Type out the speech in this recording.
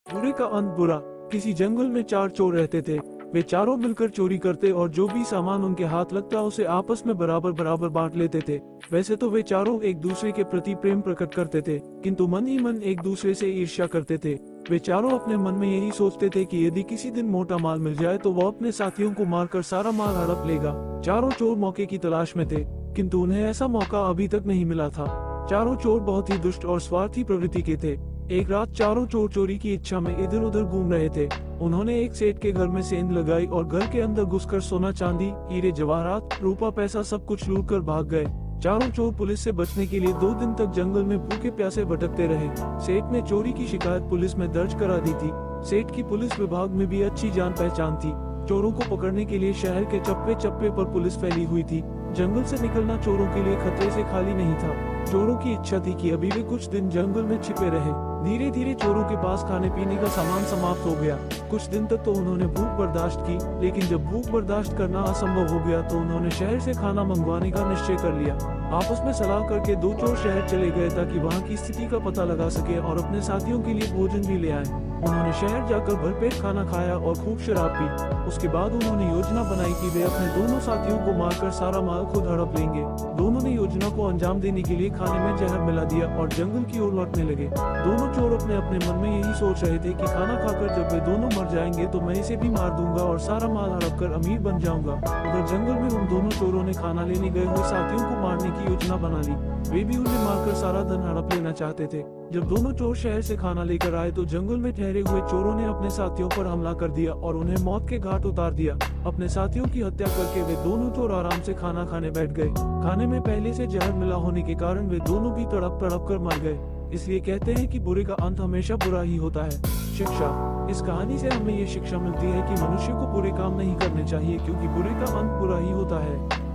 बुरे का अंत बुरा। किसी जंगल में 4 चोर रहते थे। वे चारों मिलकर चोरी करते और जो भी सामान उनके हाथ लगता उसे आपस में बराबर बराबर बांट लेते थे। वैसे तो वे चारों एक दूसरे के प्रति प्रेम प्रकट करते थे, किंतु मन ही मन एक दूसरे से ईर्ष्या करते थे। वे चारों अपने मन में यही सोचते थे कि यदि किसी दिन मोटा माल मिल जाए तो वो अपने साथियों को मारकर सारा माल हड़प लेगा। चारों चोर मौके की तलाश में थे, किंतु उन्हें ऐसा मौका अभी तक नहीं मिला था। चारों चोर बहुत ही दुष्ट और स्वार्थी प्रवृत्ति के थे। एक रात चारों चोर चोरी की इच्छा में इधर उधर घूम रहे थे। उन्होंने एक सेठ के घर में सेंध लगाई और घर के अंदर घुसकर सोना चांदी, हीरे जवाहरात, रूपा पैसा सब कुछ लूट कर भाग गए। चारों चोर पुलिस से बचने के लिए 2 दिन तक जंगल में भूखे प्यासे भटकते रहे। सेठ ने चोरी की शिकायत पुलिस में दर्ज करा दी थी। सेठ की पुलिस विभाग में भी अच्छी जान पहचान थी। चोरों को पकड़ने के लिए शहर के चप्पे चप्पे पर पुलिस फैली हुई थी। जंगल से निकलना चोरों के लिए खतरे से खाली नहीं था। चोरों की इच्छा थी कि अभी भी कुछ दिन जंगल में छिपे रहे। धीरे धीरे चोरों के पास खाने पीने का सामान समाप्त हो गया। कुछ दिन तक तो उन्होंने भूख बर्दाश्त की, लेकिन जब भूख बर्दाश्त करना असंभव हो गया तो उन्होंने शहर से खाना मंगवाने का निश्चय कर लिया। आपस में सलाह करके 2 चोर शहर चले गए ताकि वहाँ की स्थिति का पता लगा सके और अपने साथियों के लिए भोजन भी ले आए। उन्होंने शहर जाकर भरपेट खाना खाया और खूब शराब पी। उसके बाद उन्होंने योजना बनाई कि वे अपने दोनों साथियों को मारकर सारा माल खुद हड़प लेंगे। दोनों ने योजना को अंजाम देने के लिए खाने में जहर मिला दिया और जंगल की ओर लौटने लगे। दोनों चोर अपने अपने मन में यही सोच रहे थे कि खाना खाकर जब वे दोनों मर जाएंगे तो मैं इसे भी मार दूंगा और सारा माल हड़प कर अमीर बन जाऊंगा। उधर जंगल में उन दोनों चोरों ने खाना लेने गए हुए साथियों को मारने की योजना बना ली। वे भी उन्हें मारकर सारा धन हड़प लेना चाहते थे। जब दोनों चोर शहर से खाना लेकर आए तो जंगल में ठहरे हुए चोरों ने अपने साथियों पर हमला कर दिया और उन्हें मौत के घाट उतार दिया। अपने साथियों की हत्या करके वे दोनों चोर आराम से खाना खाने बैठ गए। खाने में पहले से जहर मिला होने के कारण वे दोनों भी तड़प तड़प कर मर गए। इसलिए कहते हैं कि बुरे का अंत हमेशा बुरा ही होता है। शिक्षा। इस कहानी से हमें ये शिक्षा मिलती है कि मनुष्य को बुरे काम नहीं करने चाहिए, क्योंकि बुरे का अंत बुरा ही होता है।